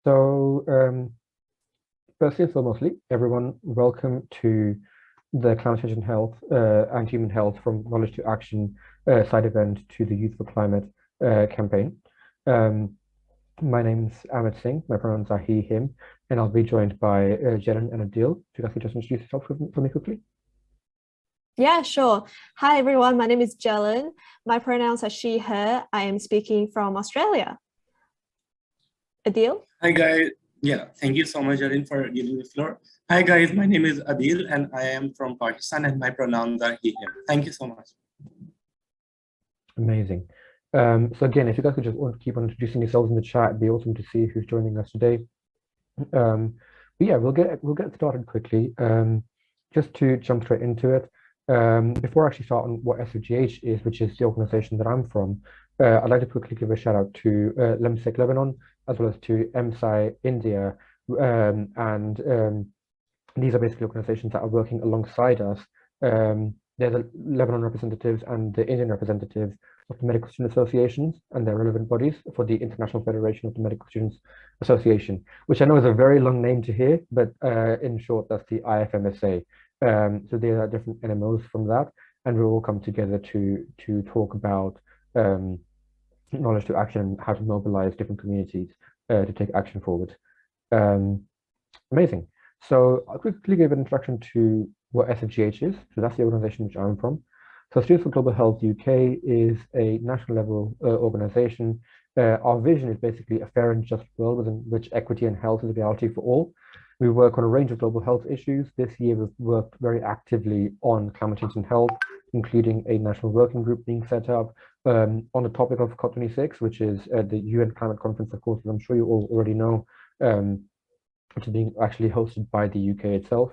So, firstly and foremostly, everyone, welcome to the Climate Change and Health and Human Health from Knowledge to Action side event to the Youth for Climate campaign. My name's Amit Singh, my pronouns are he, him, and I'll be joined by Jelyn and Adeel. Do you guys just introduce yourself for me quickly? Yeah, sure. Hi, everyone. My name is Jelyn. My pronouns are she, her. I am speaking from Australia. Adeel? Hi, guys. Yeah, thank you so much, Jelyn, for giving the floor. Hi, guys. My name is Adeel, and I am from Pakistan, and my pronouns are he, him. Thank you so much. Amazing. So again, if you guys could just keep on introducing yourselves in the chat, it'd be awesome to see who's joining us today. But yeah, we'll get started quickly. Just to jump straight into it. Before I actually start on what SfGH is, which is the organization that I'm from, I'd like to quickly give a shout out to LeMSIC-Lebanon, as well as to MSAI India. These are basically organizations that are working alongside us. They're the Lebanon representatives and the Indian representatives of the Medical Student Associations and their relevant bodies for the International Federation of the Medical Students Association, which I know is a very long name to hear, but in short, that's the IFMSA. So there are different NMOs from that, and we all come together to talk about knowledge to action and how to mobilize different communities to take action forward. Amazing. So I'll quickly give an introduction to what SfGH is. So that's the organization which I'm from. So Students for Global Health UK is a national level organization. Our vision is basically a fair and just world within which equity and health is a reality for all. We work on a range of global health issues. This year, we've worked very actively on climate change and health, including a national working group being set up on the topic of COP26, which is the UN climate conference, of course, as I'm sure you all already know, which is being actually hosted by the UK itself.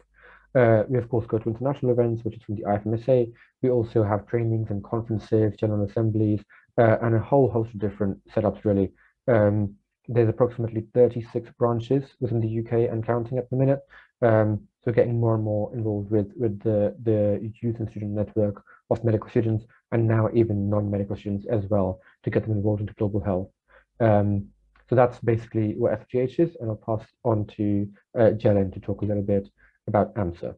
We, of course, go to international events, which is from the IFMSA. We also have trainings and conferences, general assemblies, and a whole host of different setups, really. There's approximately 36 branches within the UK and counting at the minute. So getting more and more involved with the youth and student network of medical students, and now even non-medical students as well, to get them involved into global health. So that's basically what SfGH is, and I'll pass on to Jelyn to talk a little bit about AMSA.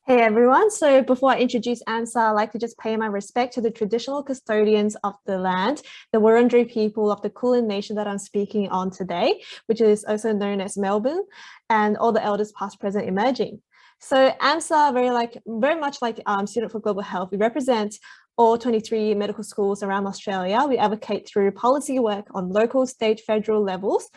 Hey everyone, so before I introduce AMSA, I'd like to just pay my respect to the traditional custodians of the land, the Wurundjeri people of the Kulin Nation that I'm speaking on today, which is also known as Melbourne, and all the elders past, present, emerging. So AMSA, very much like Student for Global Health, we represent all 23 medical schools around Australia. We advocate through policy work on local, state, federal levels.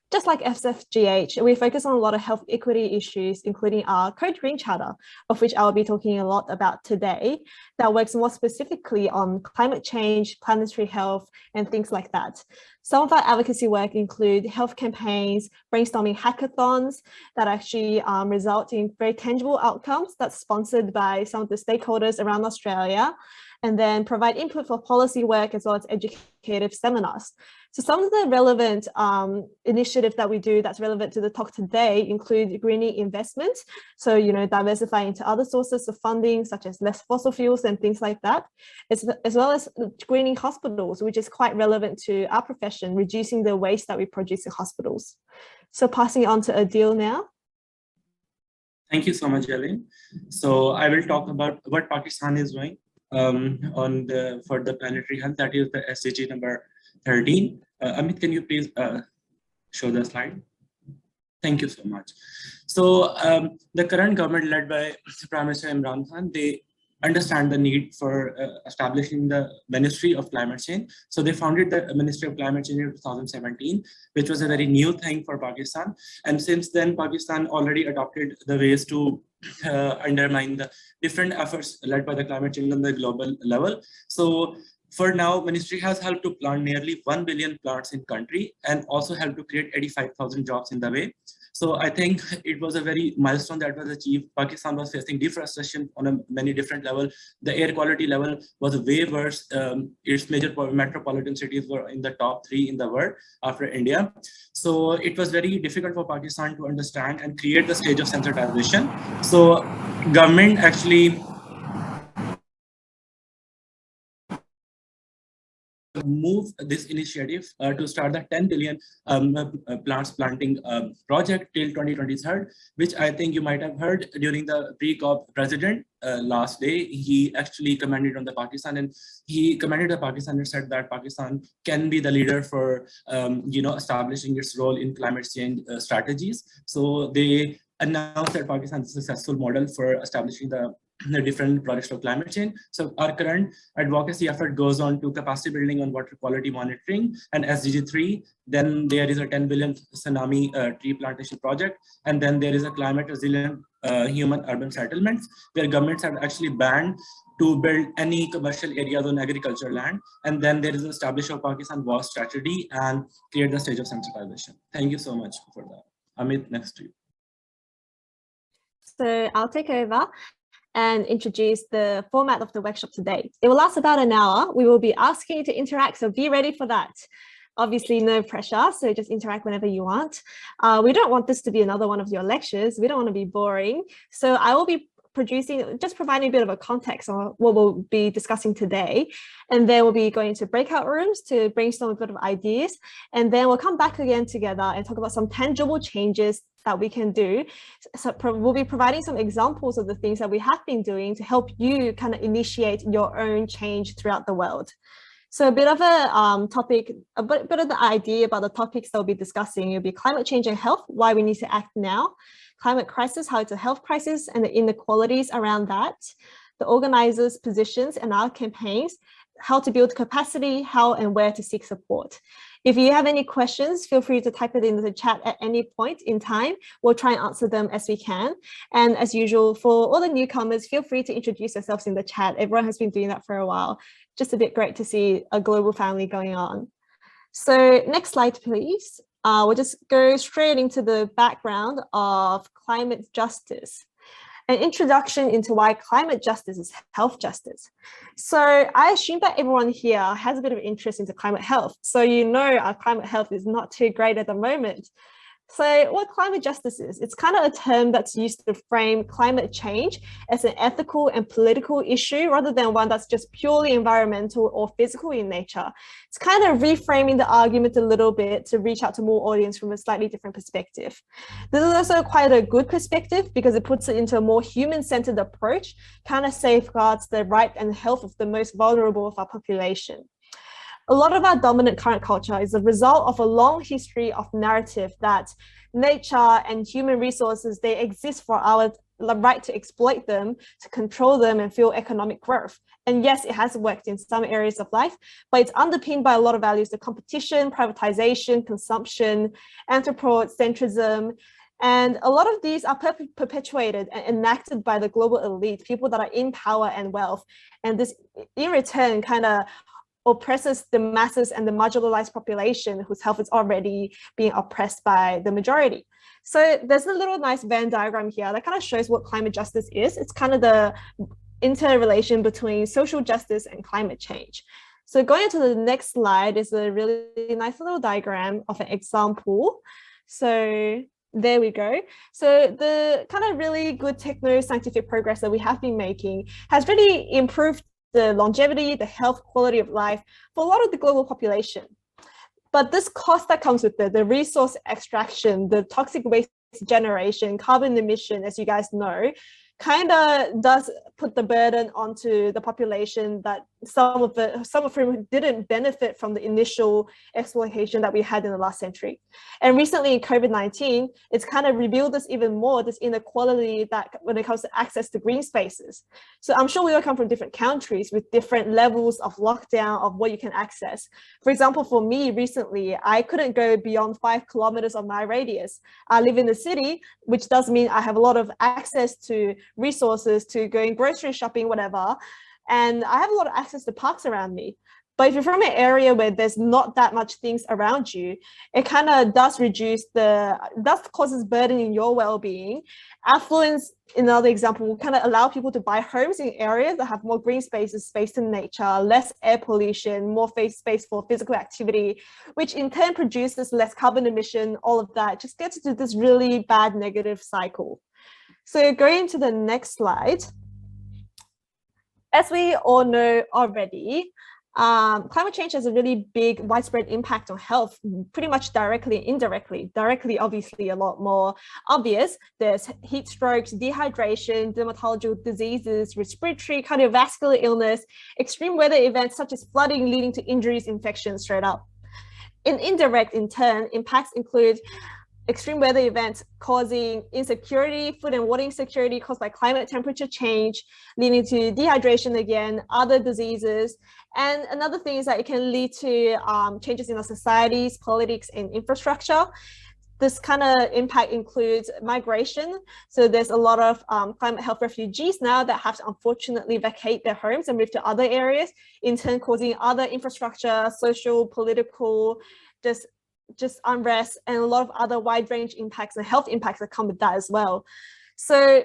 Just like SfGH, we focus on a lot of health equity issues, including our Code Green Charter, of which I'll be talking a lot about today, that works more specifically on climate change, planetary health, and things like that. Some of our advocacy work include health campaigns, brainstorming hackathons that actually result in very tangible outcomes that's sponsored by some of the stakeholders around Australia, and then provide input for policy work as well as educative seminars. So some of the relevant initiatives that we do that's relevant to the talk today include greening investment. So, diversifying into other sources of funding, such as less fossil fuels and things like that, as well as greening hospitals, which is quite relevant to our profession, reducing the waste that we produce in hospitals. So passing on to Adeel now. Thank you so much, Jelyn. So I will talk about what Pakistan is doing for the planetary health. That is the SDG number 13. Amit, can you please show the slide? Thank you so much. So the current government led by Prime Minister Imran Khan, they understand the need for establishing the Ministry of Climate Change. So they founded the Ministry of Climate Change in 2017, which was a very new thing for Pakistan. And since then, Pakistan already adopted the ways to undermine the different efforts led by the climate change on the global level. So for now, ministry has helped to plant nearly 1 billion plants in country and also helped to create 85,000 jobs in the way. So I think it was a very milestone that was achieved. Pakistan was facing deforestation on a many different levels. The air quality level was way worse. Its major metropolitan cities were in the top 3 in the world after India. So it was very difficult for Pakistan to understand and create the stage of sensitization. So government actually move this initiative to start the 10 billion plants planting project till 2023, which I think you might have heard during the pre-COP president last day. He actually commented on the Pakistan, and he commended the Pakistan and said that Pakistan can be the leader for establishing its role in climate change strategies. So they announced that Pakistan is a successful model for establishing the different projects of climate change. So our current advocacy effort goes on to capacity building on water quality monitoring and SDG 3. Then there is a 10 billion tsunami tree plantation project. And then there is a climate resilient human urban settlements, where governments have actually banned to build any commercial areas on agricultural land. And then there is an establishment of Pakistan war strategy and create the stage of sensitization. Thank you so much for that. Amit, next to you. So I'll take over and introduce the format of the workshop today. It will last about an hour. We will be asking you to interact, so be ready for that. Obviously, no pressure, so just interact whenever you want. We don't want this to be another one of your lectures. We don't want to be boring. So I will be providing a bit of a context on what we'll be discussing today. And then we'll be going to breakout rooms to brainstorm a bit of ideas. And then we'll come back again together and talk about some tangible changes that we can do. So we'll be providing some examples of the things that we have been doing to help you kind of initiate your own change throughout the world. So a bit of a topic, a bit of the idea about the topics that we'll be discussing. It'll be climate change and health, why we need to act now, climate crisis, how it's a health crisis and the inequalities around that, the organizers' positions and our campaigns, how to build capacity, how and where to seek support. If you have any questions, feel free to type it into the chat at any point in time. We'll try and answer them as we can. And as usual, for all the newcomers, feel free to introduce yourselves in the chat. Everyone has been doing that for a while. Just a bit great to see a global family going on. So next slide, please. We'll just go straight into the background of climate justice. An introduction into why climate justice is health justice. So I assume that everyone here has a bit of interest into climate health. So you know our climate health is not too great at the moment. So what climate justice is, it's kind of a term that's used to frame climate change as an ethical and political issue rather than one that's just purely environmental or physical in nature. It's kind of reframing the argument a little bit to reach out to more audience from a slightly different perspective. This is also quite a good perspective because it puts it into a more human-centered approach, kind of safeguards the right and health of the most vulnerable of our population. A lot of our dominant current culture is a result of a long history of narrative that nature and human resources, they exist for our right to exploit them, to control them and fuel economic growth. And yes, it has worked in some areas of life, but it's underpinned by a lot of values, the competition, privatization, consumption, anthropocentrism. And a lot of these are perpetuated and enacted by the global elite, people that are in power and wealth. And this in return kind of oppresses the masses and the marginalized population whose health is already being oppressed by the majority. So there's a little nice Venn diagram here that kind of shows what climate justice is. It's kind of the interrelation between social justice and climate change. So going into the next slide is a really nice little diagram of an example. So there we go. So the kind of really good techno-scientific progress that we have been making has really improved the longevity, the health, quality of life for a lot of the global population. But this cost that comes with it, the resource extraction, the toxic waste generation, carbon emission, as you guys know, kind of does put the burden onto the population that some of whom didn't benefit from the initial exploitation that we had in the last century. And recently in COVID-19, it's kind of revealed this even more, this inequality that when it comes to access to green spaces. So I'm sure we all come from different countries with different levels of lockdown of what you can access. For example, for me recently, I couldn't go beyond 5 kilometers of my radius. I live in the city, which does mean I have a lot of access to resources to going grocery shopping, whatever. And I have a lot of access to parks around me. But if you're from an area where there's not that much things around you, it kind of does causes burden in your well-being. Affluence, another example, will kind of allow people to buy homes in areas that have more green spaces, space in nature, less air pollution, more space for physical activity, which in turn produces less carbon emission, all of that. Just gets into this really bad negative cycle. So going to the next slide. As we all know already, Climate change has a really big widespread impact on health, pretty much directly and indirectly. Directly, obviously, a lot more obvious. There's heat strokes, dehydration, dermatological diseases, respiratory, cardiovascular illness, extreme weather events such as flooding leading to injuries, infections straight up. In indirect, in turn, impacts include extreme weather events causing insecurity, food and water insecurity caused by climate temperature change, leading to dehydration again, other diseases. And another thing is that it can lead to changes in our societies, politics, and infrastructure. This kind of impact includes migration. So there's a lot of climate health refugees now that have to unfortunately vacate their homes and move to other areas, in turn causing other infrastructure, social, political, just unrest, and a lot of other wide range impacts and health impacts that come with that as well. So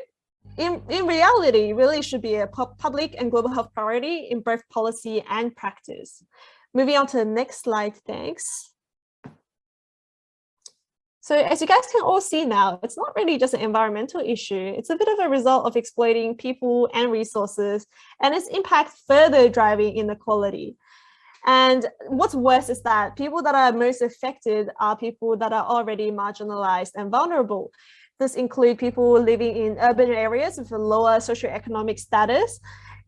in reality, really should be a public and global health priority in both policy and practice. Moving on to the next slide, thanks. So as you guys can all see now, it's not really just an environmental issue. It's a bit of a result of exploiting people and resources, and its impact further driving inequality. And what's worse is that people that are most affected are people that are already marginalized and vulnerable. This includes people living in urban areas with a lower socioeconomic status,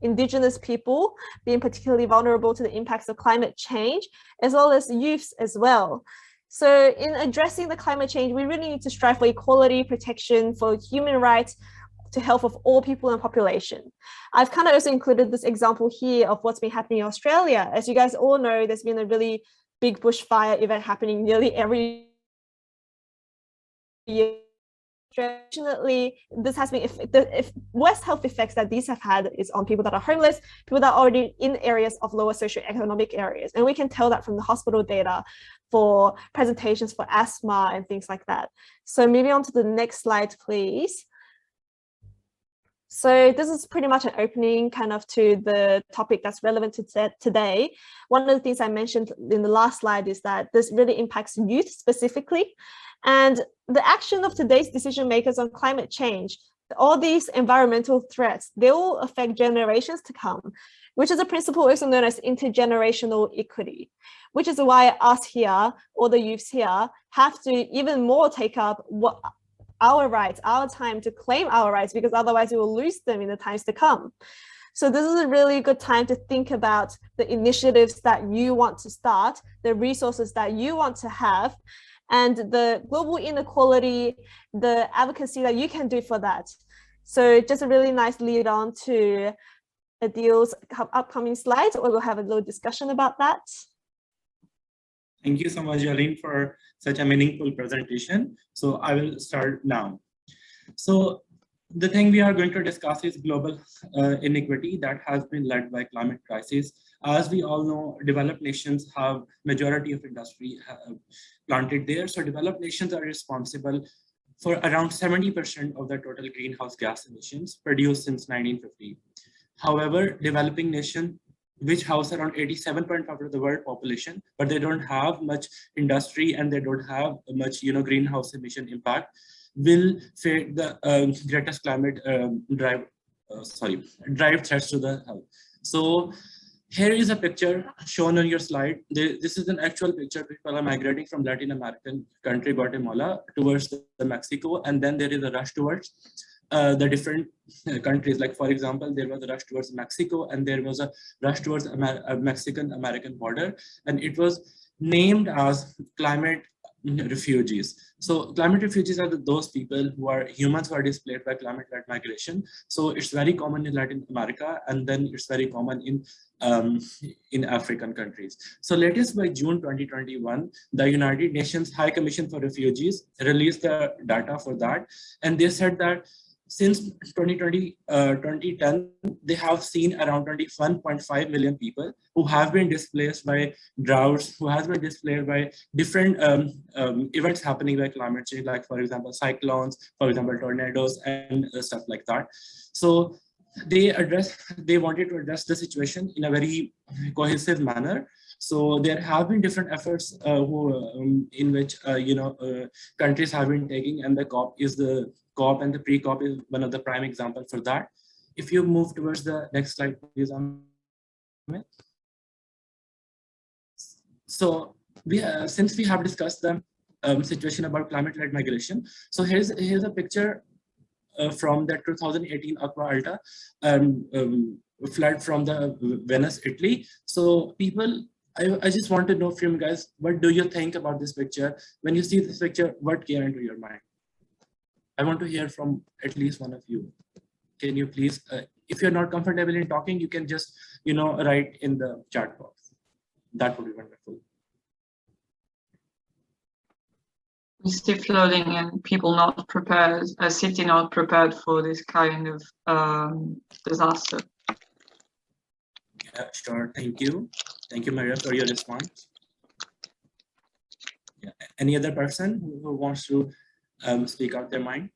Indigenous people being particularly vulnerable to the impacts of climate change, as well as youths as well. So in addressing the climate change, we really need to strive for equality, protection for human rights, to health of all people and population. I've kind of also included this example here of what's been happening in Australia. As you guys all know, there's been a really big bushfire event happening nearly every year. Fortunately, this has been the worst health effects that these have had is on people that are homeless, people that are already in areas of lower socioeconomic areas. And we can tell that from the hospital data for presentations for asthma and things like that. So moving on to the next slide, please. So this is pretty much an opening kind of to the topic that's relevant to today. One of the things I mentioned in the last slide is that this really impacts youth specifically. And the action of today's decision makers on climate change, all these environmental threats, they will affect generations to come, which is a principle also known as intergenerational equity, which is why us here, all the youths here, have to even more take up our rights, our time to claim our rights, because otherwise we will lose them in the times to come. So this is a really good time to think about the initiatives that you want to start, the resources that you want to have, and the global inequality, the advocacy that you can do for that. So just a really nice lead on to Adeel's upcoming slides, where we'll have a little discussion about that. Thank you so much, Jelyn, for such a meaningful presentation. So I will start now. So the thing we are going to discuss is global inequity that has been led by climate crisis. As we all know, developed nations have majority of industry planted there. So developed nations are responsible for around 70% of the total greenhouse gas emissions produced since 1950. However, developing nations, which house around 87% of the world population, but they don't have much industry and they don't have much greenhouse emission impact, will face the greatest climate drive threats to the health. So here is a picture shown on your slide. This is an actual picture. People are migrating from Latin American country Guatemala towards Mexico, and then there is a rush towards the different countries. Like for example, there was a rush towards Mexico, and there was a rush towards a Mexican-American border, and it was named as climate refugees. So climate refugees are those people who are humans who are displaced by climate-led migration. So it's very common in Latin America, and then it's very common in African countries. So latest by June 2021, the United Nations High Commission for Refugees released the data for that, and they said that since 2010, they have seen around 21.5 million people who have been displaced by droughts, who has been displaced by different events happening by climate change, like for example, cyclones, for example, tornadoes, and stuff like that. So they wanted to address the situation in a very cohesive manner. So there have been different efforts in which countries have been taking, and the COP and the PreCOP is one of the prime examples for that. If you move towards the next slide, please, Amit. So since we have discussed the situation about climate-led migration, so here's a picture from the 2018 Aqua Alta flood from the Venice, Italy. So people, I just want to know from you guys, what do you think about this picture? When you see this picture, what came into your mind? I want to hear from at least one of you. Can you please, if you're not comfortable in talking, you can just, write in the chat box. That would be wonderful. We see flooding and people not prepared, a city not prepared for this kind of disaster. Yeah, sure. Thank you. Thank you, Maria, for your response. Yeah. Any other person who wants to speak out their mind?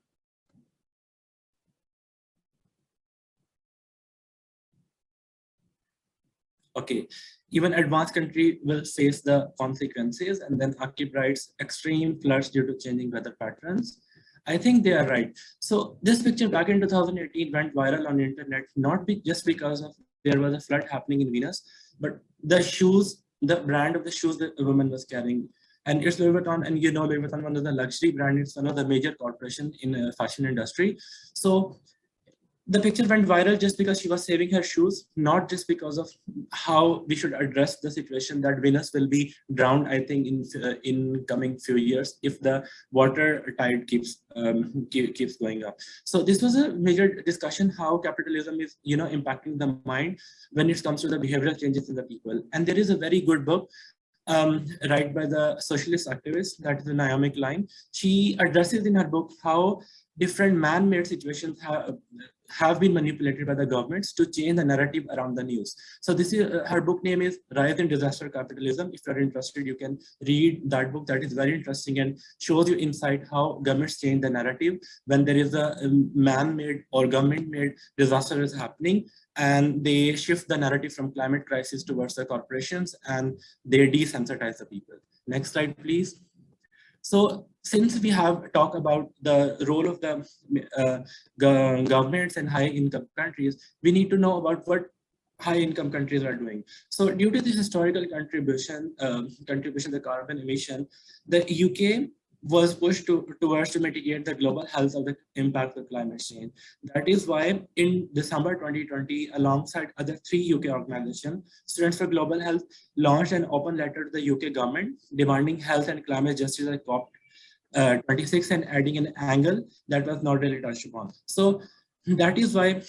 Okay, even advanced country will face the consequences, and then Akib writes extreme floods due to changing weather patterns. I think they are right. So this picture back in 2018 went viral on the internet, not just because of there was a flood happening in Venus, but the shoes, the brand of the shoes that a woman was carrying. And it's Louis Vuitton, and Louis Vuitton, one of the luxury brand, it's one of the major corporation in the fashion industry. So the picture went viral just because she was saving her shoes, not just because of how we should address the situation that Venus will be drowned, I think, in coming few years if the water tide keeps going up. So this was a major discussion how capitalism is impacting the mind when it comes to the behavioral changes in the people. And there is a very good book right by the socialist activist, that is Naomi Klein. She addresses in her book how different man-made situations have been manipulated by the governments to change the narrative around the news. So this is her book name is Rise in Disaster Capitalism. If you're interested, you can read that book. That is very interesting and shows you insight how governments change the narrative when there is a man-made or government-made disaster is happening, and they shift the narrative from climate crisis towards the corporations, and they desensitize the people. Next slide, please. So since we have talked about the role of the governments and high income countries, we need to know about what high income countries are doing. So due to the historical contribution, the carbon emission, the UK was pushed towards to mitigate the global health of the impact of climate change. That is why in December 2020, alongside other 3 UK organizations, Students for Global Health launched an open letter to the UK government demanding health and climate justice at COP26 and adding an angle that was not really touched upon. So that is why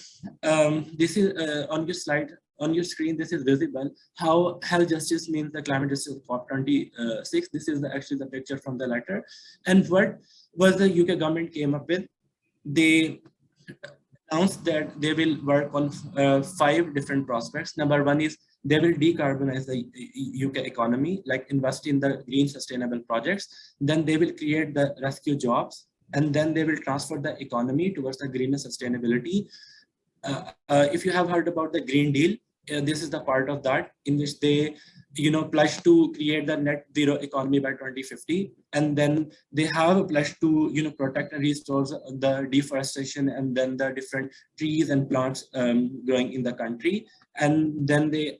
this is on your slide, on your screen, this is visible how health justice means the climate justice of COP26. This is actually the picture from the letter. And what was the UK government came up with? They announced that they will work on 5 different prospects. Number 1 is they will decarbonize the UK economy, like invest in the green sustainable projects. Then they will create the rescue jobs, and then they will transfer the economy towards the green sustainability. If you have heard about the Green Deal, this is the part of that in which they pledge to create the net zero economy by 2050, and then they have a pledge to protect and restore the deforestation and then the different trees and plants growing in the country. And then they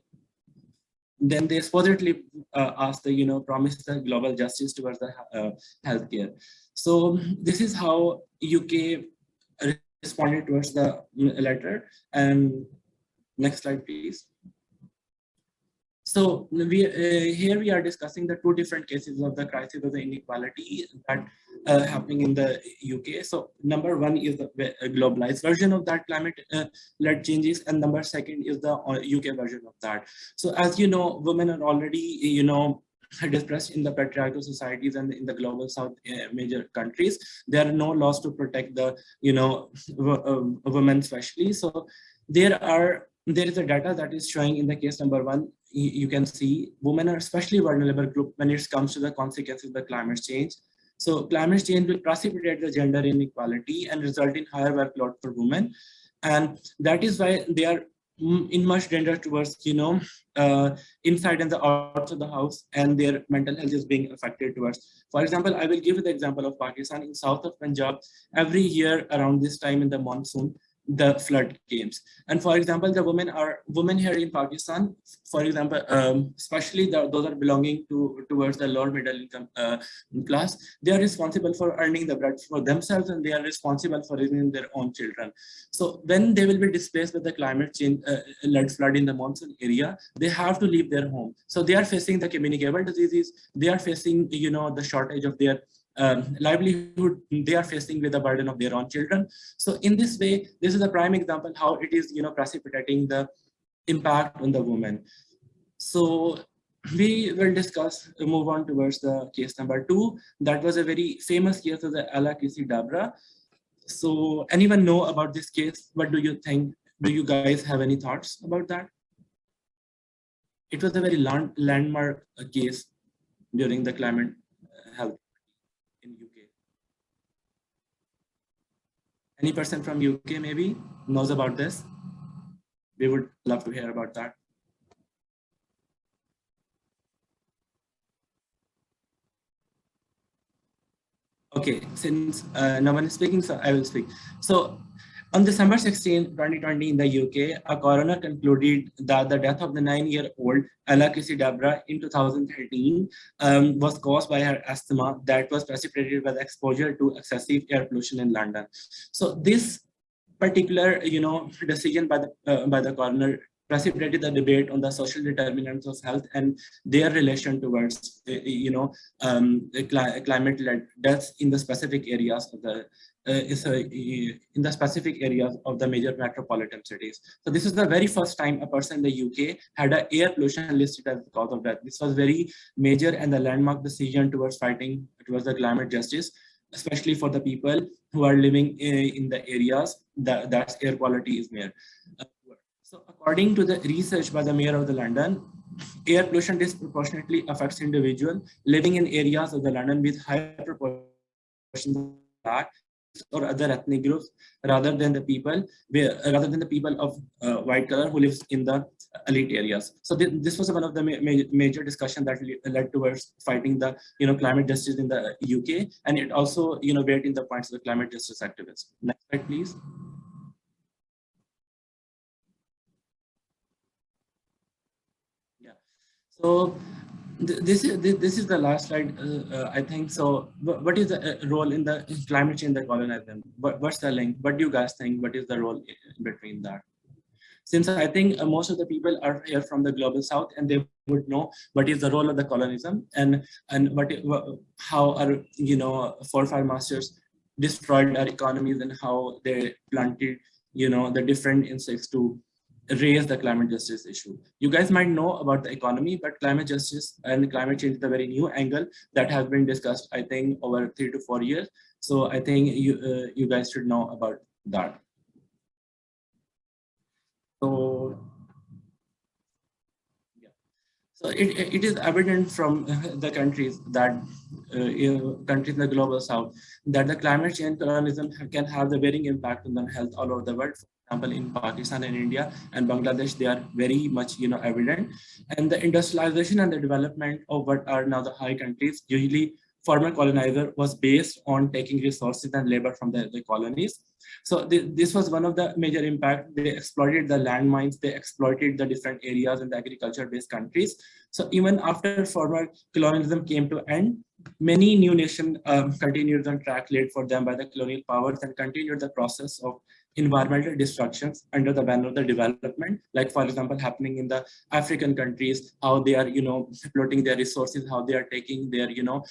supposedly ask the promise the global justice towards the healthcare. So this is how UK responded towards the letter. And next slide, please. So here we are discussing the 2 different cases of the crisis of the inequality that happening in the UK. So number 1 is the globalized version of that climate-led changes, and number 2 is the UK version of that. So as you know, women are already depressed in the patriarchal societies and in the global south major countries. There are no laws to protect the women especially. So there is a data that is showing in the case number 1, you can see women are especially vulnerable group when it comes to the consequences of the climate change. So climate change will precipitate the gender inequality and result in higher workload for women. And that is why they are in much danger towards, inside and the out of the house, and their mental health is being affected towards. For example, I will give you the example of Pakistan. In south of Punjab, every year around this time in the monsoon, the flood games. And for example, the women here in Pakistan, for example, especially those are belonging towards the lower middle income class, they are responsible for earning the bread for themselves, and they are responsible for raising their own children. So when they will be displaced with the climate change led flood in the monsoon area, they have to leave their home. So they are facing the communicable diseases, they are facing, you know, the shortage of their livelihood, they are facing with the burden of their own children. So in this way, this is a prime example how it is, you know, precipitating the impact on the woman. So we will move on towards the case number 2. That was a very famous case of the LeMSIC-Lebanon. So anyone know about this case? What do you think? Do you guys have any thoughts about that? It was a very landmark case during the climate health in UK. Any person from UK maybe knows about this? We would love to hear about that. Okay, since no one is speaking, so I will speak. So on December 16, 2020 in the UK, a coroner concluded that the death of the 9-year-old LeMSIC-Lebanon in 2013 was caused by her asthma that was precipitated by the exposure to excessive air pollution in London. So this particular, you know, decision by the coroner precipitated the debate on the social determinants of health and their relation towards, you know, climate-led deaths in the specific areas of the in the specific areas of the major metropolitan cities. So this is the very first time a person in the UK had an air pollution listed as the cause of death. This was very major and the landmark decision towards fighting towards the climate justice, especially for the people who are living in the areas that air quality is near. So according to the research by the Mayor of the London, air pollution disproportionately affects individuals living in areas of the London with high proportions of black or other ethnic groups rather than the people of white color who lives in the elite areas. So this was one of the major discussion that led towards fighting the, you know, climate justice in the UK, and it also, you know, weighed in the points of the climate justice activists. Next slide, please. Yeah. So this is the last slide, I think. So what is the role in the climate change, the colonialism? What's the link? What do you guys think? What is the role in between that? Since I think most of the people are here from the global south, and they would know what is the role of the colonialism and how our, you know, forefather masters destroyed our economies and how they planted, you know, the different insects to raise the climate justice issue. You guys might know about the economy, but climate justice and climate change is a very new angle that has been discussed, I think, over 3 to 4 years. So I think you guys should know about that. So yeah, so it is evident from the countries that countries in the global south that the climate change colonialism can have the varying impact on the health all over the world. For example, in Pakistan and India and Bangladesh, they are very much, you know, evident. And the industrialization and the development of what are now the high countries, usually former colonizer, was based on taking resources and labor from the colonies. So this was one of the major impact. They exploited the landmines, they exploited the different areas in the agriculture-based countries. So even after former colonialism came to end, many new nations continued on track laid for them by the colonial powers and continued the process of environmental destructions under the banner of the development, like for example happening in the African countries, how they are, you know, exploiting their resources, how they are taking their, you know,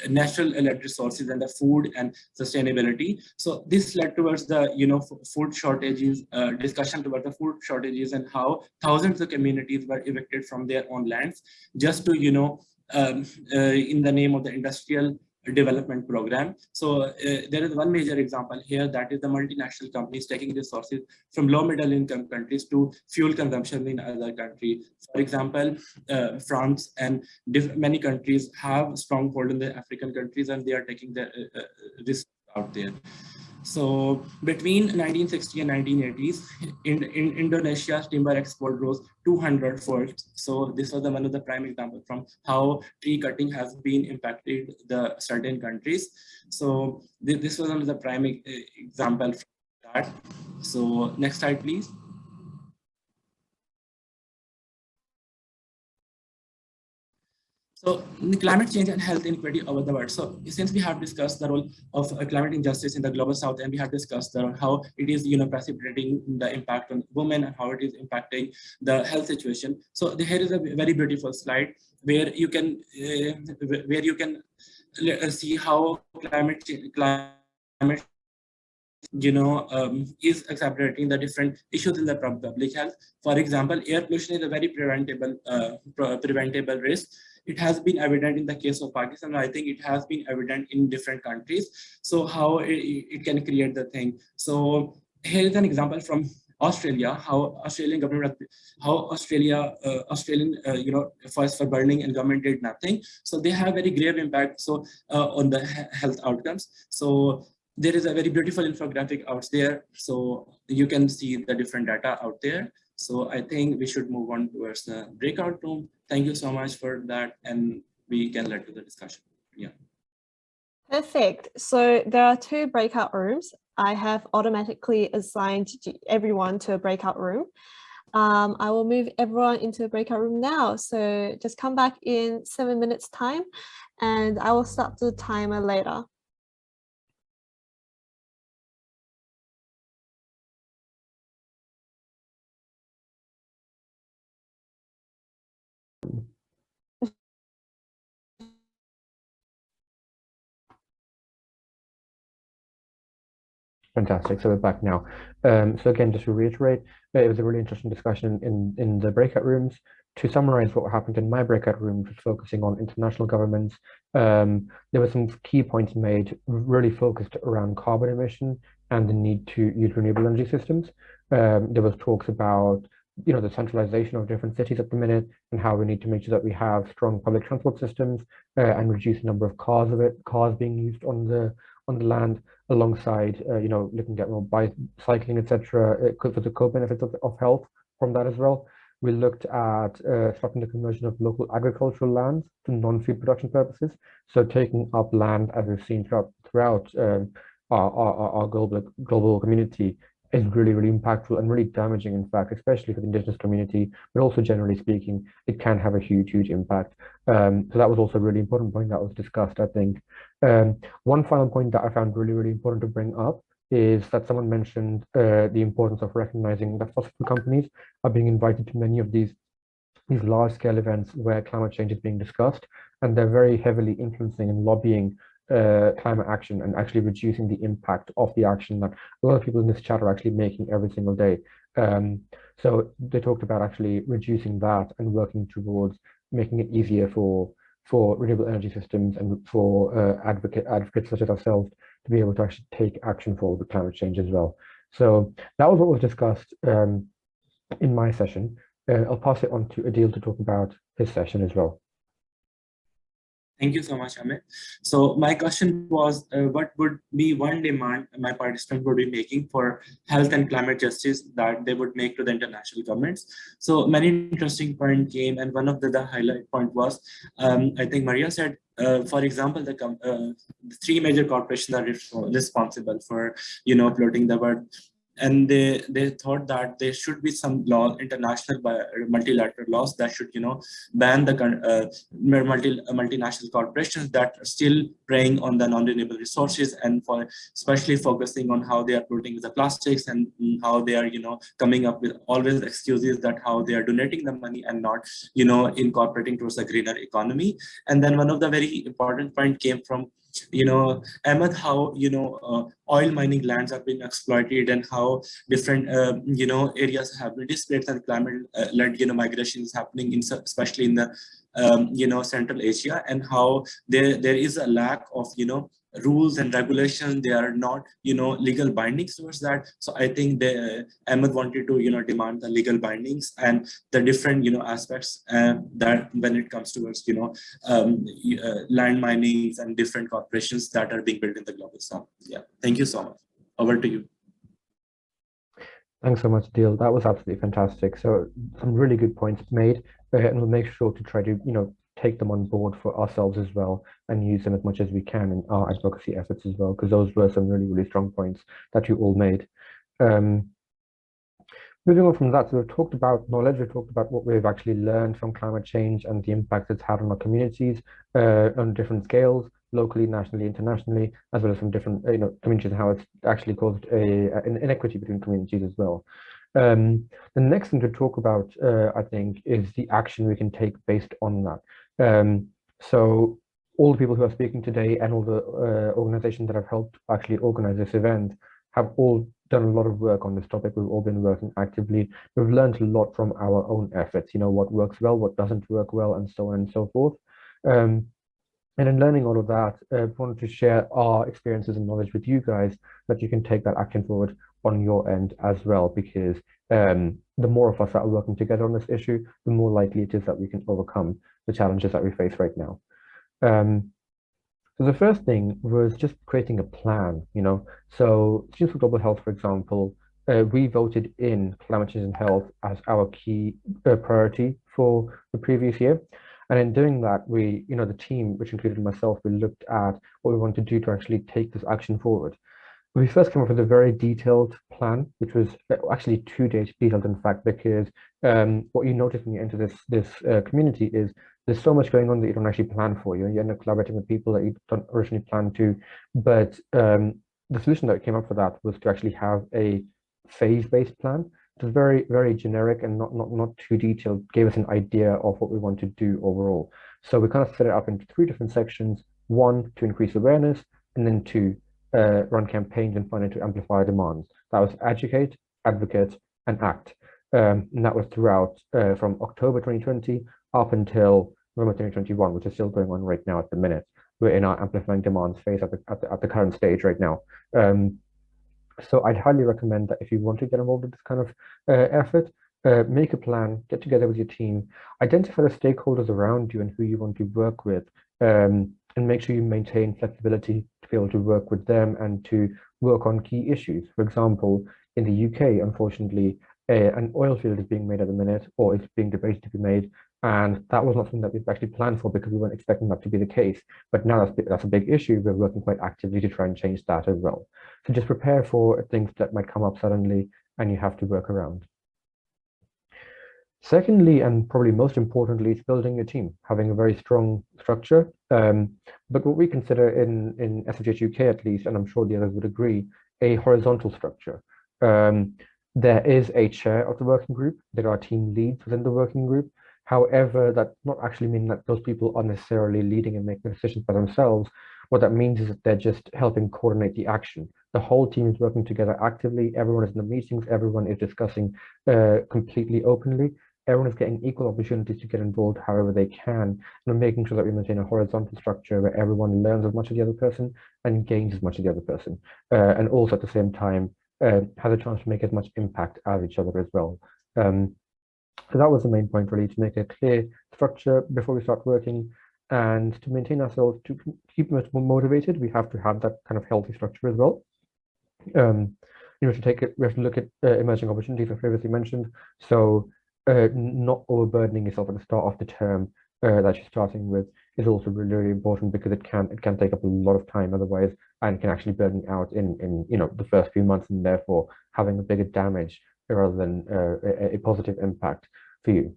natural resources and the food and sustainability. So this led towards the, you know, food shortages, discussion about the food shortages and how thousands of communities were evicted from their own lands just to, you know, in the name of the industrial development program. So there is one major example here, that is the multinational companies taking resources from low middle income countries to fuel consumption in other countries. For example, France and many countries have stronghold in the African countries, and they are taking the risk out there. So between 1960 and 1980s, in Indonesia's timber export rose 200-fold. So this was one of the prime examples from how tree cutting has been impacted the certain countries. So this was one of the prime example from that. So next slide, please. So climate change and health inequity over the world. So since we have discussed the role of climate injustice in the global south, and we have discussed how it is precipitating the impact on women and how it is impacting the health situation. So here is a very beautiful slide where you can see how climate is exacerbating the different issues in the public health. For example, air pollution is a very preventable risk. It has been evident in the case of Pakistan. I think it has been evident in different countries. So how it can create the thing. So here is an example from Australia, how Australian government, Australian, first for burning and government did nothing. So they have very grave impact on the health outcomes. So there is a very beautiful infographic out there. So you can see the different data out there. So I think we should move on towards the breakout room. Thank you so much for that. And we can let to the discussion. Yeah. Perfect. So there are 2 breakout rooms. I have automatically assigned everyone to a breakout room. I will move everyone into a breakout room now. So just come back in 7 minutes time and I will start the timer later. Fantastic. So we're back now. So again, just to reiterate, it was a really interesting discussion in the breakout rooms. To summarize what happened in my breakout room, was focusing on international governments. There were some key points made, really focused around carbon emission and the need to use renewable energy systems. There was talks about the centralization of different cities at the minute and how we need to make sure that we have strong public transport systems and reduce the number of cars being used on the land, alongside looking at more bicycling, etc. For the co-benefits of health from that as well. We looked at stopping the conversion of local agricultural lands to non-food production purposes. So taking up land, as we've seen throughout our global community, is really, really impactful and really damaging, in fact, especially for the indigenous community, but also generally speaking, it can have a huge, huge impact. So that was also a really important point that was discussed, I think. One final point that I found really, really important to bring up is that someone mentioned the importance of recognizing that fossil fuel companies are being invited to many of these large-scale events where climate change is being discussed, and they're very heavily influencing and lobbying climate action and actually reducing the impact of the action that a lot of people in this chat are actually making every single day. So they talked about actually reducing that and working towards making it easier for renewable energy systems and for advocates such as ourselves to be able to actually take action for the climate change as well. So that was what was discussed in my session. I'll pass it on to Adeel to talk about his session as well. Thank you so much, Amit. So my question was, what would be one demand my participant would be making for health and climate justice that they would make to the international governments? So many interesting points came, and one of the highlight point was, I think Maria said, for example, the 3 major corporations are responsible for, polluting the world. And they thought that there should be some law, international multilateral laws that should, ban the multinational corporations that are still preying on the non-renewable resources, and for especially focusing on how they are polluting the plastics and how they are, coming up with always excuses that how they are donating the money and not, incorporating towards a greener economy. And then one of the very important point came from, Ahmed, how oil mining lands have been exploited and how different areas have been displaced and climate-led migration is happening especially in the Central Asia, and how there is a lack of rules and regulations. They are not legal bindings towards that. So I think Ahmed wanted to demand the legal bindings and the different aspects that when it comes towards land minings and different corporations that are being built in the global south. Yeah, thank you so much. Over to you. Thanks so much, Adeel. That was absolutely fantastic. So some really good points made, and we'll make sure to try to take them on board for ourselves as well and use them as much as we can in our advocacy efforts as well, because those were some really, really strong points that you all made. Moving on from that, so we've talked about knowledge, we've talked about what we've actually learned from climate change and the impact it's had on our communities on different scales, locally, nationally, internationally, as well as from different communities, and how it's actually caused an inequity between communities as well. The next thing to talk about, I think, is the action we can take based on that. So all the people who are speaking today and all the organizations that have helped actually organize this event have all done a lot of work on this topic. We've all been working actively. We've learned a lot from our own efforts, what works well, what doesn't work well, and so on and so forth. And in learning all of that, I wanted to share our experiences and knowledge with you guys that you can take that action forward on your end as well, because the more of us that are working together on this issue, the more likely it is that we can overcome the challenges that we face right now. So the first thing was just creating a plan, So Students for Global Health, for example, we voted in climate change and health as our key priority for the previous year. And in doing that, we, the team, which included myself, we looked at what we want to do to actually take this action forward. We first came up with a very detailed plan, which was actually 2 days detailed, in fact, because what you notice when you enter this community is there's so much going on that you don't actually plan for. You end up collaborating with people that you don't originally plan to. But the solution that came up for that was to actually have a phase-based plan. It was very, very generic and not too detailed, gave us an idea of what we want to do overall. So we kind of set it up into 3 different sections: 1, to increase awareness, and then 2, run campaigns and finally to amplify demands. That was educate, advocate, and act. And that was throughout from October 2020 up until November 2021, which is still going on right now at the minute. We're in our amplifying demands phase at the current stage right now. So I'd highly recommend that if you want to get involved in this kind of effort, make a plan, get together with your team, identify the stakeholders around you and who you want to work with, and make sure you maintain flexibility to be able to work with them and to work on key issues. For example, in the UK, unfortunately, an oil field is being made at the minute, or it's being debated to be made, and that was not something that we've actually planned for because we weren't expecting that to be the case. But now that's a big issue. We're working quite actively to try and change that as well. So just prepare for things that might come up suddenly and you have to work around. Secondly, and probably most importantly, is building a team, having a very strong structure. But what we consider in SfGH UK at least, and I'm sure the others would agree, a horizontal structure. There is a chair of the working group. There are team leads within the working group. However, that not actually mean that those people are necessarily leading and making decisions by themselves. What that means is that they're just helping coordinate the action. The whole team is working together actively. Everyone is in the meetings. Everyone is discussing completely openly. Everyone is getting equal opportunities to get involved however they can, and making sure that we maintain a horizontal structure where everyone learns as much as the other person and gains as much as the other person, and also at the same time has a chance to make as much impact as each other as well. So that was the main point, really, to make a clear structure before we start working, and to maintain ourselves, to keep us more motivated. We have to have that kind of healthy structure as well. We have to look at emerging opportunities, as previously mentioned. So not overburdening yourself at the start of the term that you're starting with is also really, really important, because it can take up a lot of time otherwise, and can actually burn out in the first few months, and therefore having a bigger damage rather than a positive impact for you.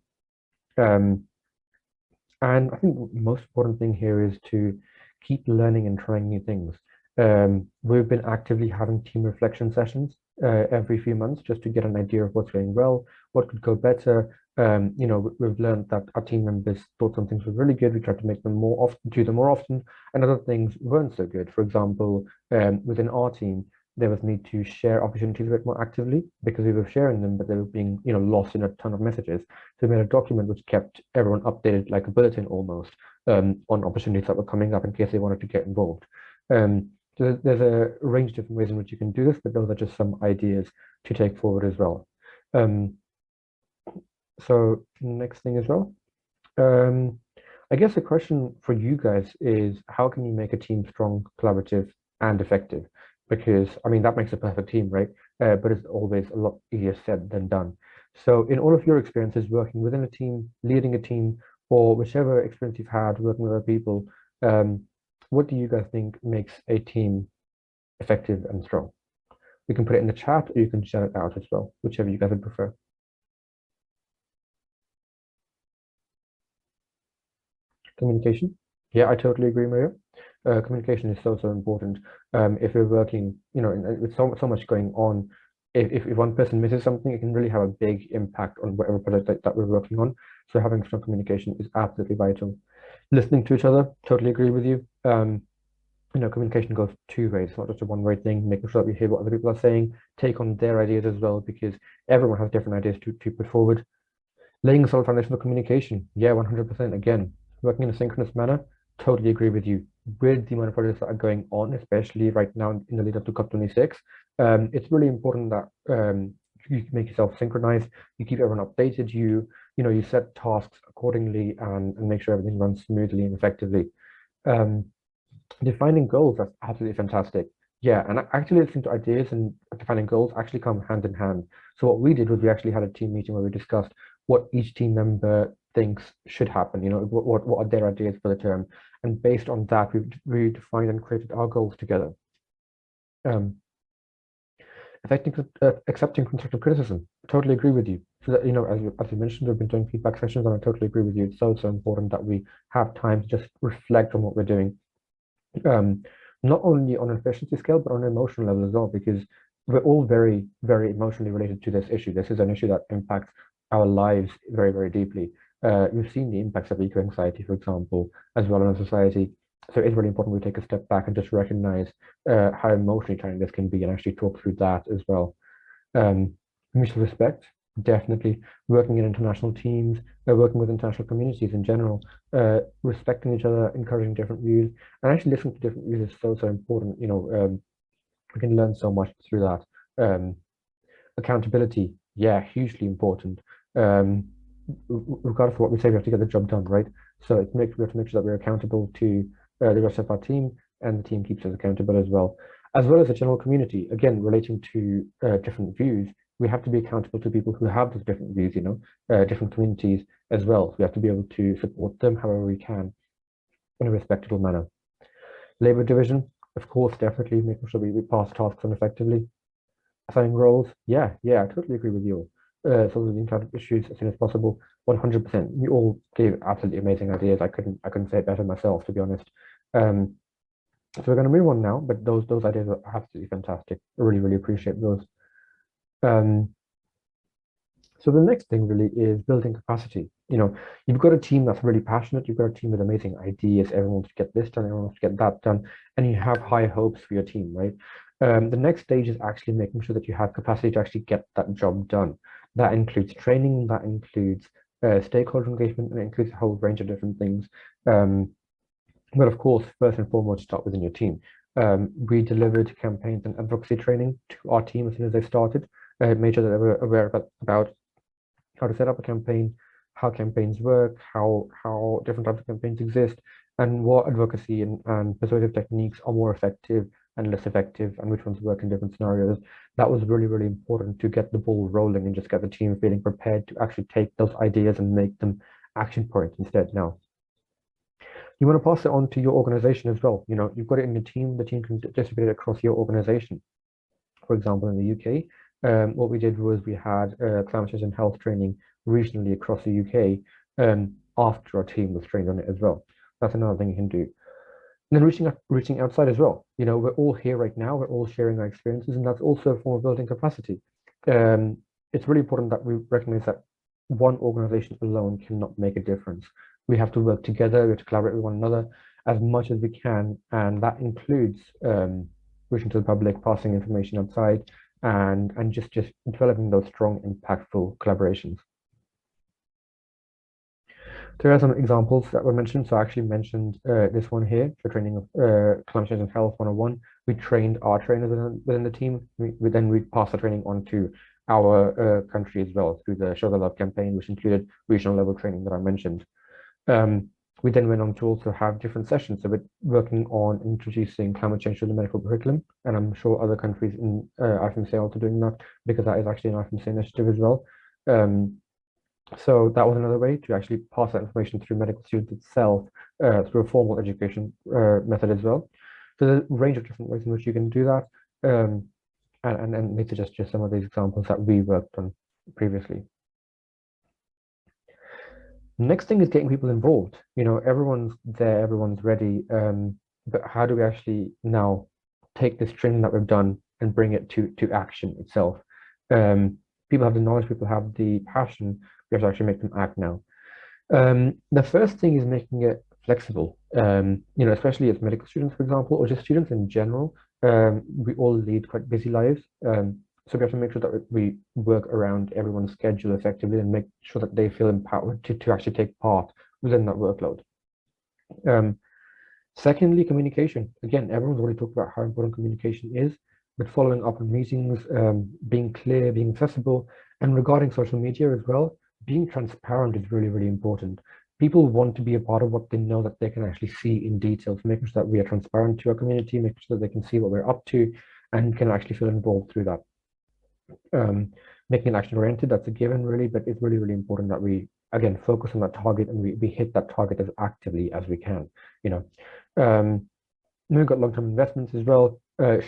And I think the most important thing here is to keep learning and trying new things. We've been actively having team reflection sessions every few months just to get an idea of what's going well, what could go better. We've learned that our team members thought some things were really good. We tried to make them do them more often, and other things weren't so good. For example, within our team, there was need to share opportunities a bit more actively, because we were sharing them, but they were being lost in a ton of messages. So we made a document which kept everyone updated, like a bulletin almost, on opportunities that were coming up in case they wanted to get involved. So there's a range of different ways in which you can do this, but those are just some ideas to take forward as well. So next thing as well, I guess the question for you guys is, how can you make a team strong, collaborative, and effective? Because I mean, that makes a perfect team, right? But it's always a lot easier said than done. So in all of your experiences working within a team, leading a team, or whichever experience you've had working with other people, what do you guys think makes a team effective and strong? We can put it in the chat, or you can shout it out as well, whichever you guys would prefer. Communication. Yeah, I totally agree, Maria. Communication is so important. If we're working, with so much going on, if one person misses something, it can really have a big impact on whatever project that we're working on. So having strong communication is absolutely vital. Listening to each other, totally agree with you. Communication goes two ways, not just a one-way thing, making sure that we hear what other people are saying, take on their ideas as well, because everyone has different ideas to put forward. Laying a solid foundation of communication. Yeah, 100%. Again, working in a synchronous manner, totally agree with you. With the amount of projects that are going on, especially right now in the lead up to COP26, it's really important that you make yourself synchronized, you keep everyone updated, you set tasks accordingly and make sure everything runs smoothly and effectively. Defining goals, that's absolutely fantastic. Yeah, and actually listening to ideas and defining goals actually come hand in hand. So what we did was we actually had a team meeting where we discussed what each team member thinks should happen, what are their ideas for the term. And based on that, we defined and created our goals together. Accepting constructive criticism. Totally agree with you. So that, as you mentioned, we've been doing feedback sessions, and I totally agree with you. It's so important that we have time to just reflect on what we're doing. Not only on an efficiency scale, but on an emotional level as well, because we're all very, very emotionally related to this issue. This is an issue that impacts our lives very, very deeply. We've seen the impacts of eco-anxiety, for example, as well in society. So it's really important we take a step back and just recognize how emotionally challenging this can be and actually talk through that as well. Mutual respect, definitely. Working in international teams, working with international communities in general, respecting each other, encouraging different views, and actually listening to different views is so important. We can learn so much through that. Accountability, yeah, hugely important. Regardless of what we say, we have to get the job done, right? So we have to make sure that we're accountable to the rest of our team, and the team keeps us accountable as well as the general community. Again, relating to different views, we have to be accountable to people who have those different views, different communities as well. So we have to be able to support them however we can in a respectable manner. Labor division, of course, definitely making sure we pass tasks on effectively. Assigning roles, yeah, I totally agree with you. Solving the issues as soon as possible, 100%. You all gave absolutely amazing ideas. I couldn't say it better myself, to be honest. So we're going to move on now, but those ideas are absolutely fantastic. I really, really appreciate those. So the next thing really is building capacity. You've got a team that's really passionate. You've got a team with amazing ideas. Everyone wants to get this done. Everyone wants to get that done, and you have high hopes for your team, right? The next stage is actually making sure that you have capacity to actually get that job done. That includes training. That includes stakeholder engagement, and it includes a whole range of different things. But of course, first and foremost, start within your team. We delivered campaigns and advocacy training to our team as soon as they started. Made sure that they were aware about how to set up a campaign, how campaigns work, how different types of campaigns exist, and what advocacy and persuasive techniques are more effective and less effective, and which ones work in different scenarios. That was really, really important to get the ball rolling and just get the team feeling prepared to actually take those ideas and make them action points instead. Now, you want to pass it on to your organization as well. You've got it in your team, the team can distribute it across your organization. For example, in the UK, what we did was we had climate change and health training regionally across the UK after our team was trained on it as well. That's another thing you can do. And then reaching outside as well. We're all here right now, we're all sharing our experiences, and that's also a form of building capacity. It's really important that we recognize that one organization alone cannot make a difference. We have to work together, we have to collaborate with one another as much as we can, and that includes reaching to the public, passing information outside, and just developing those strong, impactful collaborations. There are some examples that were mentioned. So I actually mentioned this one here for training of climate change and health 101. We trained our trainers within the team. We passed the training on to our country as well through the Show the Love campaign, which included regional level training that I mentioned. We then went on to also have different sessions. So we're working on introducing climate change to the medical curriculum, and I'm sure other countries in IFMSA are also doing that, because that is actually an IFMSA initiative as well. So that was another way to actually pass that information through medical students itself, through a formal education method as well. So there's a range of different ways in which you can do that. and these are just some of these examples that we worked on previously. Next thing is getting people involved. Everyone's there, everyone's ready, but how do we actually now take this training that we've done and bring it to action itself? People have the knowledge, people have the passion, we have to actually make them act now. The first thing is making it flexible, especially as medical students, for example, or just students in general. We all lead quite busy lives. So we have to make sure that we work around everyone's schedule effectively and make sure that they feel empowered to actually take part within that workload. Secondly, communication. Again, everyone's already talked about how important communication is, but following up on meetings, being clear, being accessible, and regarding social media as well, being transparent is really, really important. People want to be a part of what they know that they can actually see in detail. So making sure that we are transparent to our community, making sure that they can see what we're up to and can actually feel involved through that. Making it action oriented, that's a given really, but it's really, really important that we, again, focus on that target and we hit that target as actively as we can. We've got long-term investments as well.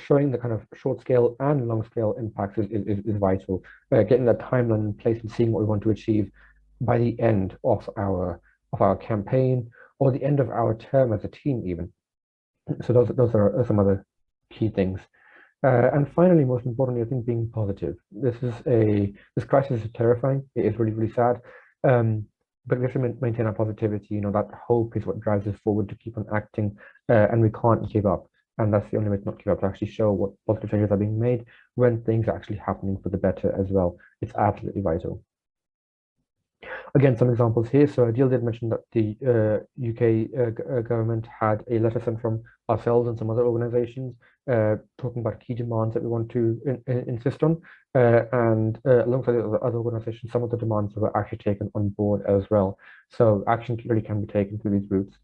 Showing the kind of short scale and long scale impacts is vital. Getting that timeline in place and seeing what we want to achieve by the end of our campaign or the end of our term as a team even. So those are some other key things. And finally, most importantly, I think being positive. This crisis is terrifying. It is really, really sad. But we have to maintain our positivity. That hope is what drives us forward to keep on acting, and we can't give up. And that's the only way to not give up, to actually show what positive changes are being made when things are actually happening for the better as well. It's absolutely vital. Again, some examples here. So Adeel did mention that the UK government had a letter sent from ourselves and some other organizations talking about key demands that we want to insist on. And alongside the other organizations, some of the demands were actually taken on board as well. So action really can be taken through these routes.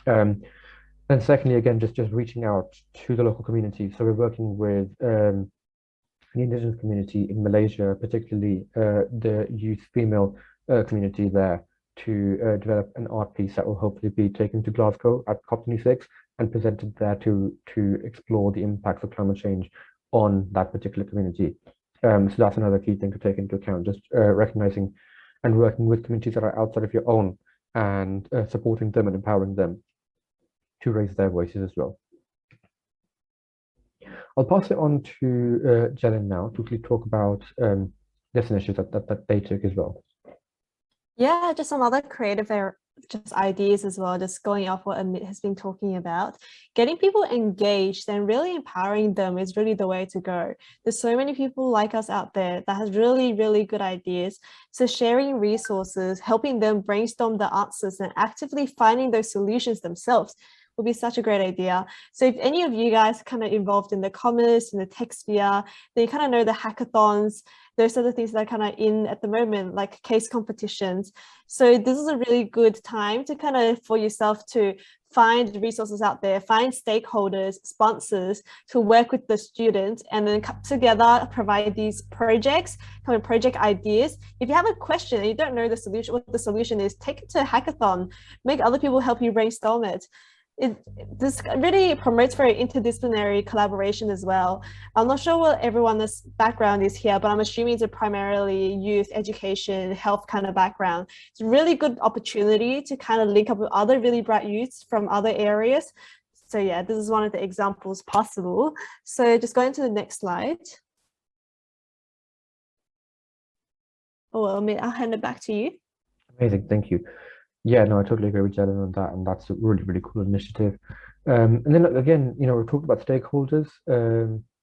And secondly, again, just reaching out to the local community. So we're working with the indigenous community in Malaysia, particularly the youth female community there, to develop an art piece that will hopefully be taken to Glasgow at COP26 and presented there to explore the impacts of climate change on that particular community. So that's another key thing to take into account, just recognizing and working with communities that are outside of your own and supporting them and empowering them to raise their voices as well. I'll pass it on to Jelyn now to quickly talk about this initiative that they took as well. Yeah, just some other creative just ideas as well, just going off what Amit has been talking about. Getting people engaged and really empowering them is really the way to go. There's so many people like us out there that has really, really good ideas. So sharing resources, helping them brainstorm the answers and actively finding those solutions themselves would be such a great idea. So if any of you guys kind of involved in the commerce, in the tech sphere, then you kind of know the hackathons, those are the things that are kind of in at the moment, like case competitions. So this is a really good time to kind of, for yourself to find resources out there, find stakeholders, sponsors to work with the students and then come together, provide these projects, kind of project ideas. If you have a question and you don't know the solution, what the solution is, take it to a hackathon, make other people help you brainstorm it. This really promotes very interdisciplinary collaboration as well. I'm not sure what everyone's background is here, but I'm assuming it's a primarily youth, education, health kind of background. It's a really good opportunity to kind of link up with other really bright youths from other areas. So yeah, this is one of the examples possible. So just going to the next slide. Oh, I'll hand it back to you. Amazing, thank you. Yeah, no, I totally agree with Jelyn on that, and that's a really, really cool initiative. And then again, we've talked about stakeholders.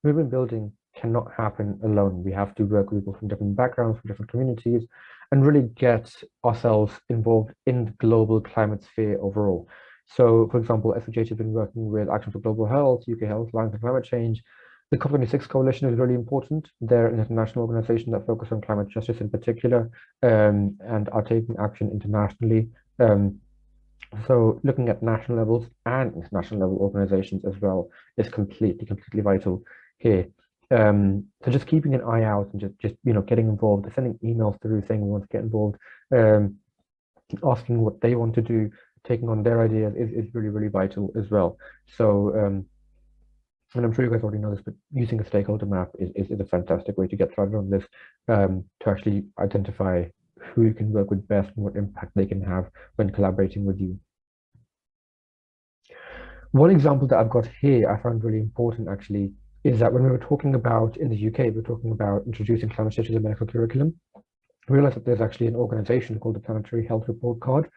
Movement building cannot happen alone. We have to work with people from different backgrounds, from different communities, and really get ourselves involved in the global climate sphere overall. So, for example, SfGH has been working with Action for Global Health, UK Health Alliance on Climate Change. The COP26 coalition is really important. They're an international organization that focuses on climate justice in particular, and are taking action internationally. So looking at national levels and international level organizations as well is completely vital here. So just keeping an eye out and just getting involved, sending emails through saying we want to get involved, asking what they want to do, taking on their ideas is really, really vital as well. So and I'm sure you guys already know this, but using a stakeholder map is a fantastic way to get started on this, to actually identify who you can work with best and what impact they can have when collaborating with you. One example that I've got here I found really important actually is that when we were talking about in the UK, we were talking about introducing climate change to the medical curriculum. We realized that there's actually an organization called the Planetary Health Report Card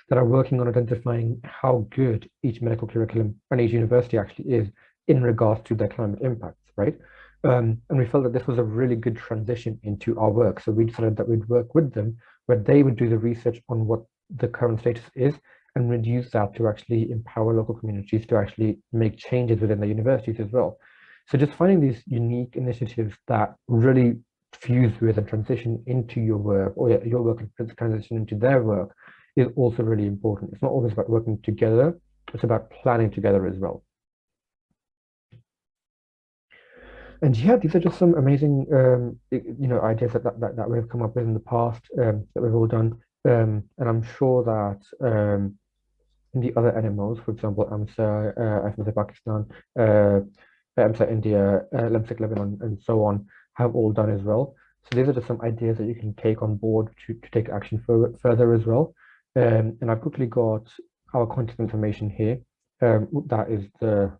that are working on identifying how good each medical curriculum and each university actually is in regards to their climate impacts, right? And we felt that this was a really good transition into our work. So we decided that we'd work with them where they would do the research on what the current status is and would use that to actually empower local communities to actually make changes within the universities as well. So just finding these unique initiatives that really fuse with and transition into your work, or your work and transition into their work, is also really important. It's not always about working together, it's about planning together as well. And yeah, these are just some amazing ideas that we've come up with in the past, that we've all done. And I'm sure that the other NMOs, for example, AMSA, IFMSA Pakistan, AMSA India, LeMSIC-Lebanon, and so on, have all done as well. So these are just some ideas that you can take on board to take action further as well. And I've quickly got our contact information here. That is the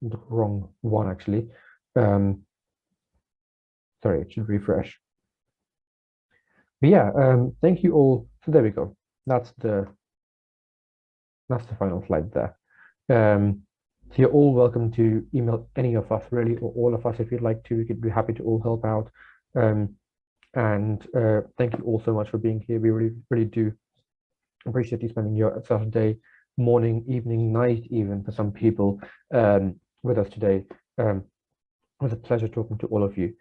wrong one actually. Sorry, it should refresh. But yeah, thank you all. So there we go. That's the final slide there. So you're all welcome to email any of us really, or all of us if you'd like to. We could be happy to all help out. And thank you all so much for being here. We really do appreciate you spending your Saturday morning, evening, night even for some people with us today. It was a pleasure talking to all of you.